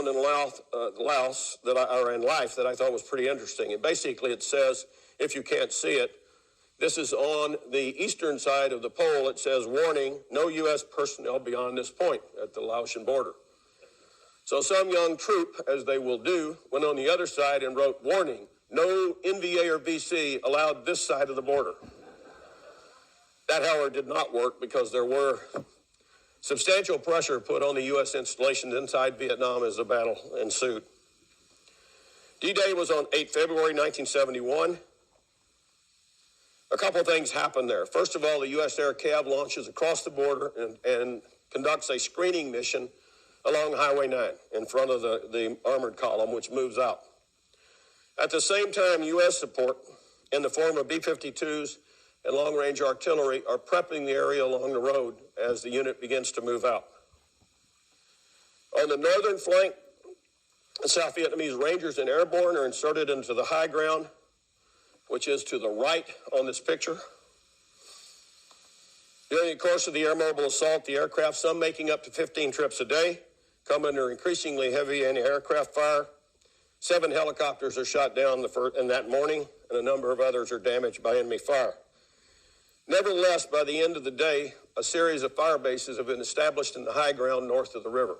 in Laos or in life that I thought was pretty interesting. And basically it says, if you can't see it, this is on the eastern side of the pole. It says, warning, no U.S. personnel beyond this point at the Laotian border. So some young troop, as they will do, went on the other side and wrote, warning, no NVA or VC allowed this side of the border. That, however, did not work because there were substantial pressure put on the U.S. installations inside Vietnam as the battle ensued. D-Day was on 8 February 1971. A couple of things happened there. First of all, the U.S. Air Cav launches across the border and conducts a screening mission along Highway 9 in front of the armored column, which moves out. At the same time, U.S. support in the form of B-52s and long-range artillery are prepping the area along the road as the unit begins to move out. On the northern flank, the South Vietnamese Rangers and Airborne are inserted into the high ground, which is to the right on this picture. During the course of the air mobile assault, the aircraft, some making up to 15 trips a day, come under increasingly heavy anti-aircraft fire. 7 helicopters are shot down in that morning, and a number of others are damaged by enemy fire. Nevertheless, by the end of the day, a series of fire bases have been established in the high ground north of the river.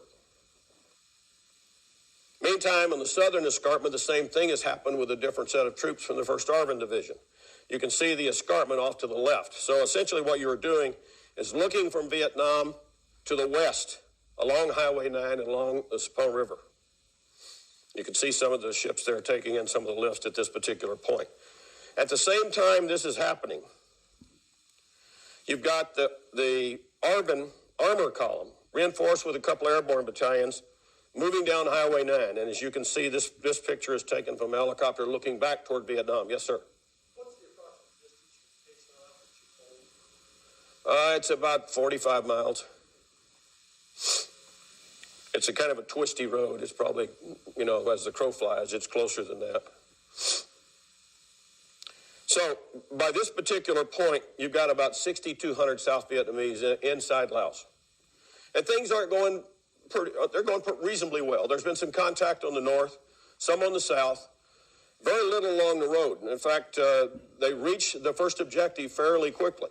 Meantime, on the southern escarpment, the same thing has happened with a different set of troops from the 1st ARVN Division. You can see the escarpment off to the left. So essentially what you are doing is looking from Vietnam to the west, along Highway 9 and along the Sapone River. You can see some of the ships there taking in some of the lift at this particular point. At the same time this is happening, you've got the ARVN armor column, reinforced with a couple airborne battalions, moving down Highway 9. And as you can see, this picture is taken from a helicopter looking back toward Vietnam. Yes, sir? What's the approximate distance it takes to It's about 45 miles. It's a kind of a twisty road. It's probably, as the crow flies, it's closer than that. So by this particular point, you've got about 6,200 South Vietnamese inside Laos. And things aren't going they're going reasonably well. There's been some contact on the north, some on the south, very little along the road. And in fact, they reach the first objective fairly quickly.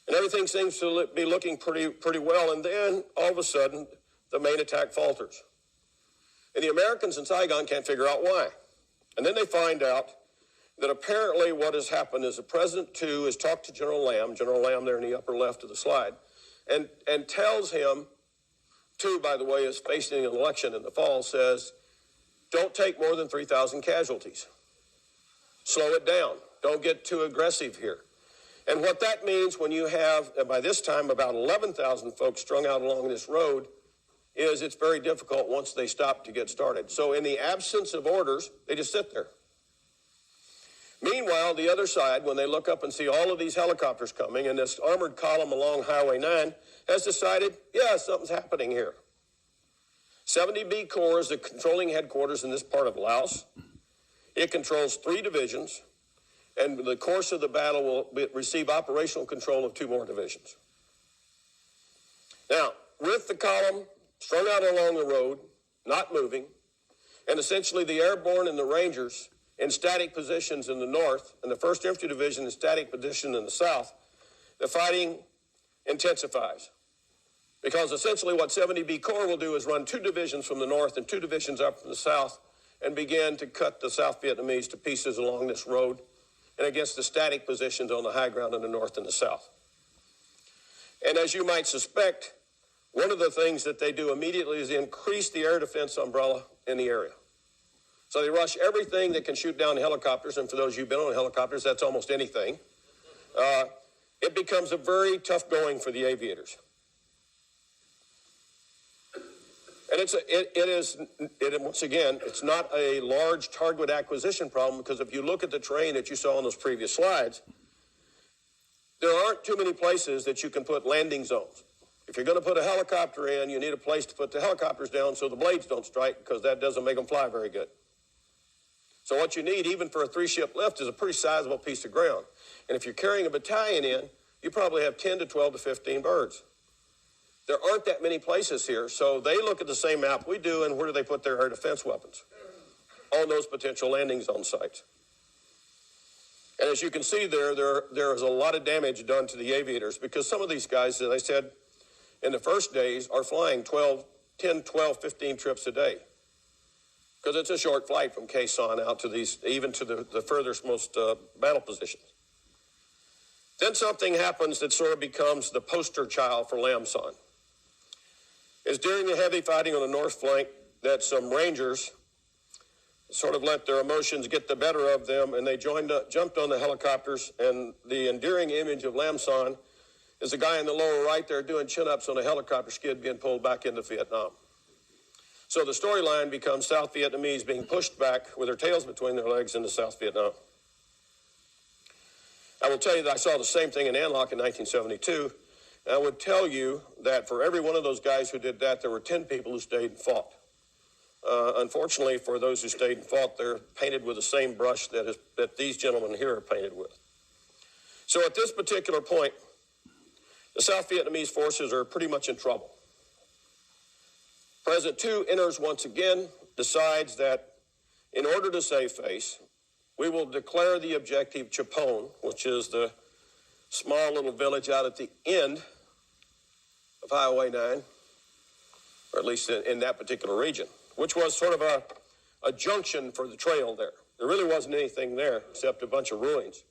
And everything seems to be looking pretty well. And then all of a sudden, the main attack falters. And the Americans in Saigon can't figure out why. And then they find out that apparently what has happened is the President, too, has talked to General Lam there in the upper left of the slide, and tells him, too, by the way, is facing an election in the fall, says, don't take more than 3,000 casualties. Slow it down. Don't get too aggressive here. And what that means when you have, by this time, about 11,000 folks strung out along this road, is it's very difficult once they stop to get started. So in the absence of orders, they just sit there. Meanwhile, the other side, when they look up and see all of these helicopters coming and this armored column along Highway 9, has decided, yeah, something's happening here. 70B Corps is the controlling headquarters in this part of Laos. It controls 3 divisions, and in the course of the battle will receive operational control of 2 more divisions. Now, with the column strung out along the road, not moving, and essentially the airborne and the Rangers in static positions in the north, and the 1st Infantry Division in static position in the south, the fighting intensifies. Because essentially what 70B Corps will do is run 2 divisions from the north and 2 divisions up from the south and begin to cut the South Vietnamese to pieces along this road and against the static positions on the high ground in the north and the south. And as you might suspect, one of the things that they do immediately is increase the air defense umbrella in the area. So they rush everything that can shoot down helicopters, and for those of you who've been on helicopters, that's almost anything. It becomes a very tough going for the aviators. And once again, it's not a large target acquisition problem, because if you look at the terrain that you saw on those previous slides, there aren't too many places that you can put landing zones. If you're going to put a helicopter in, you need a place to put the helicopters down so the blades don't strike, because that doesn't make them fly very good. So what you need, even for a 3-ship lift, is a pretty sizable piece of ground. And if you're carrying a battalion in, you probably have 10 to 12 to 15 birds. there aren't that many places here, so they look at the same map we do, and where do they put their air defense weapons? On those potential landing zone sites. And as you can see there is a lot of damage done to the aviators, because some of these guys, as I said, in the first days are flying 10, 12, 15 trips a day. Because it's a short flight from Khe Sanh out to these, even to the furthest most battle positions. Then something happens that sort of becomes the poster child for Lam Son. It's during the heavy fighting on the north flank that some Rangers sort of let their emotions get the better of them, and they jumped on the helicopters, and the endearing image of Lam Son is a guy in the lower right there doing chin-ups on a helicopter skid being pulled back into Vietnam. So the storyline becomes South Vietnamese being pushed back with their tails between their legs into South Vietnam. I will tell you that I saw the same thing in An Loc in 1972. And I would tell you that for every one of those guys who did that, there were 10 people who stayed and fought. Unfortunately, for those who stayed and fought, they're painted with the same brush that these gentlemen here are painted with. So at this particular point, the South Vietnamese forces are pretty much in trouble. President Tu enters once again, decides that in order to save face, we will declare the objective Chapon, which is the small little village out at the end of Highway 9, or at least in that particular region, which was sort of a junction for the trail there. There really wasn't anything there except a bunch of ruins.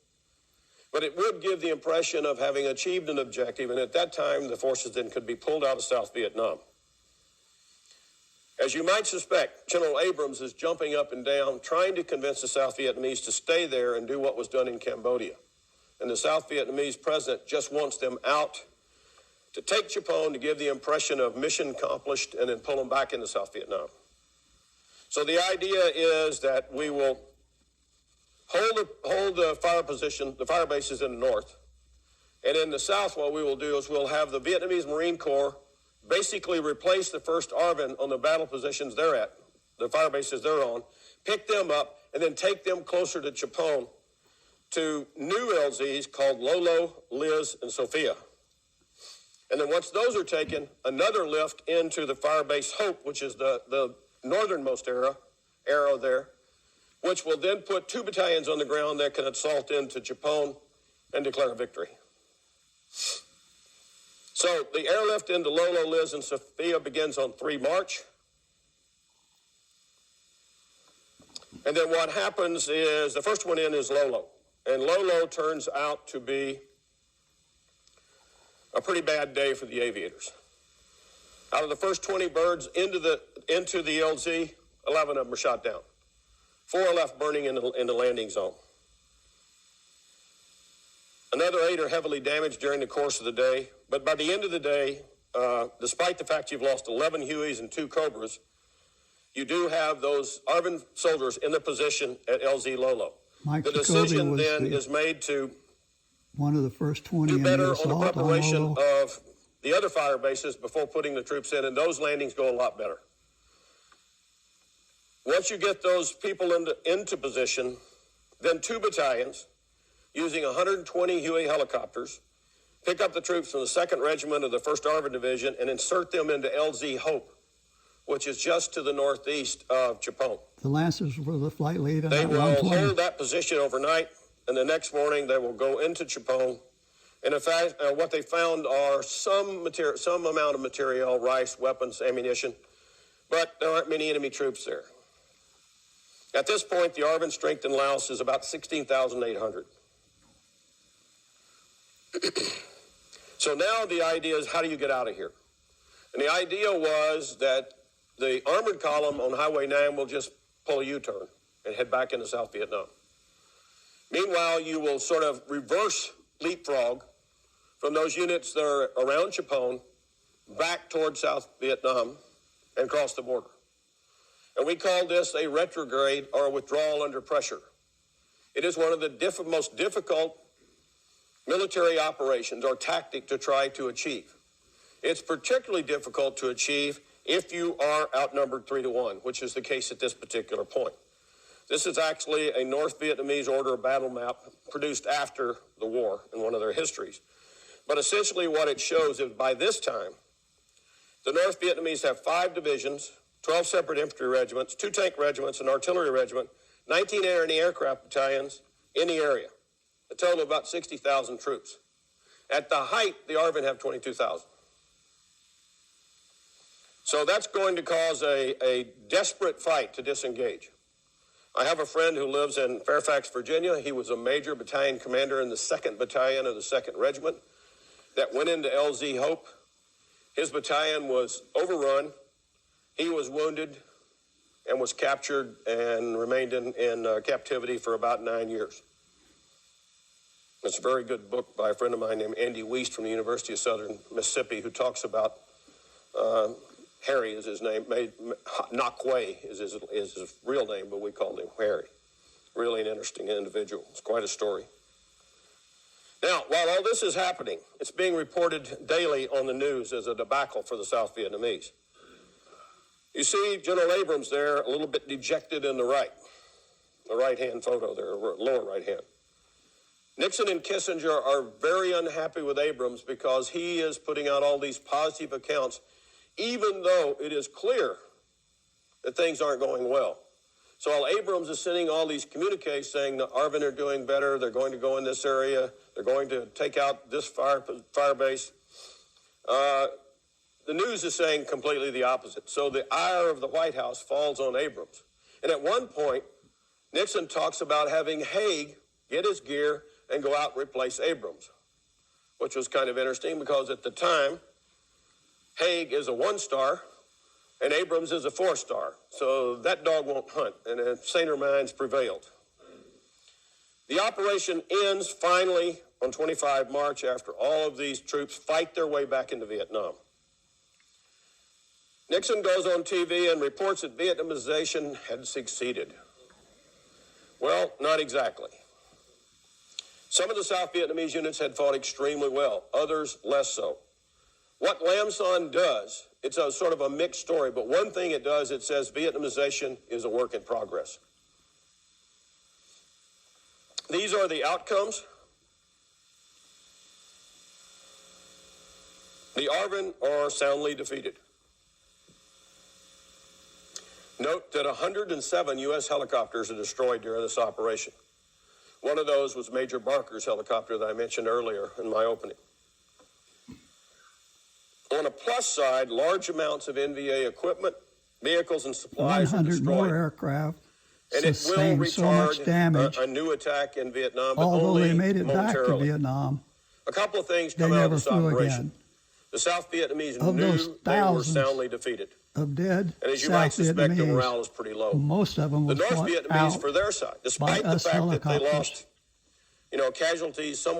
But it would give the impression of having achieved an objective, and at that time, the forces then could be pulled out of South Vietnam. As you might suspect, General Abrams is jumping up and down, trying to convince the South Vietnamese to stay there and do what was done in Cambodia. And the South Vietnamese president just wants them out to take Chapon to give the impression of mission accomplished and then pull them back into South Vietnam. So the idea is that we will hold the fire position, the fire bases in the north. And in the south, what we will do is we'll have the Vietnamese Marine Corps basically replace the 1st ARVN on the battle positions they're at, the fire bases they're on, pick them up, and then take them closer to Chapon to new LZs called Lolo, Liz, and Sophia. And then once those are taken, another lift into the fire base Hope, which is the northernmost arrow there, which will then put 2 battalions on the ground that can assault into Chapon and declare a victory. So the airlift into Lolo, Liz, and Sophia begins on 3 March. And then what happens is the first one in is Lolo. And Lolo turns out to be a pretty bad day for the aviators. Out of the first 20 birds into the LZ, 11 of them are shot down. 4 are left burning in the landing zone. Another 8 are heavily damaged during the course of the day. But by the end of the day, despite the fact you've lost 11 Hueys and 2 Cobras, you do have those ARVN soldiers in the position at LZ Lolo. Mike the decision then is made to one of the first 20 do better on the preparation on of the other fire bases before putting the troops in, and those landings go a lot better. Once you get those people into position, then 2 battalions, using 120 Huey helicopters, pick up the troops from the 2nd Regiment of the 1st ARVN Division and insert them into LZ Hope, which is just to the northeast of Chapon. The Lancers were the flight lead on They that will 120. hold that position overnight, and the next morning they will go into Chapon. And in fact, what they found are some amount of material, rice, weapons, ammunition, but there aren't many enemy troops there. At this point, the ARVN strength in Laos is about 16,800. So now the idea is, how do you get out of here? And the idea was that the armored column on Highway 9 will just pull a U-turn and head back into South Vietnam. Meanwhile, you will sort of reverse leapfrog from those units that are around Chapon back toward South Vietnam and cross the border. And we call this a retrograde or a withdrawal under pressure. It is one of the most difficult military operations or tactic to try to achieve. It's particularly difficult to achieve if you are outnumbered 3-1, which is the case at this particular point. This is actually a North Vietnamese order of battle map produced after the war in one of their histories. But essentially what it shows is by this time, The North Vietnamese have 5 divisions, 12 separate infantry regiments, 2 tank regiments, an artillery regiment, 19 anti-aircraft battalions in the area, a total of about 60,000 troops. At the height, the ARVN have 22,000. So that's going to cause a desperate fight to disengage. I have a friend who lives in Fairfax, Virginia. He was a major battalion commander in the 2nd Battalion of the 2nd Regiment that went into LZ Hope. His battalion was overrun. He was wounded and was captured and remained in captivity for about 9 years. It's a very good book by a friend of mine named Andy Wiest from the University of Southern Mississippi, who talks about Harry is his name. Nakwe is his real name, but we called him Harry. Really an interesting individual. It's quite a story. Now, while all this is happening, it's being reported daily on the news as a debacle for the South Vietnamese. You see General Abrams there, a little bit dejected in the right-hand photo there, lower right hand. Nixon and Kissinger are very unhappy with Abrams because he is putting out all these positive accounts, even though it is clear that things aren't going well. So while Abrams is sending all these communiques saying the ARVN are doing better, they're going to go in this area, they're going to take out this fire base, the news is saying completely the opposite. So the ire of the White House falls on Abrams. And at one point, Nixon talks about having Haig get his gear and go out and replace Abrams, which was kind of interesting because at the time, Haig is a 1-star and Abrams is a 4-star. So that dog won't hunt, and saner minds prevailed. The operation ends finally on 25 March after all of these troops fight their way back into Vietnam. Nixon goes on TV and reports that Vietnamization had succeeded. Well, not exactly. Some of the South Vietnamese units had fought extremely well, others less so. What Lam Son does, it's a sort of a mixed story, but one thing it does, it says Vietnamization is a work in progress. These are the outcomes. The ARVN are soundly defeated. Note that 107 U.S. helicopters are destroyed during this operation. One of those was Major Barker's helicopter that I mentioned earlier in my opening. On a plus side, large amounts of NVA equipment, vehicles, and supplies are 100 destroyed. more aircraft And it will sustained so much retard damage. a new attack in Vietnam, but Although only they made it back to momentarily. Vietnam, A couple of things they come out of never this flew operation. again. The South Vietnamese Of knew those they were thousands soundly defeated. Of dead And as you might South suspect, the morale Vietnamese, is pretty low. most of them The were North fought Vietnamese, out for their side, by despite the us fact that they helicopters. lost, casualties somewhere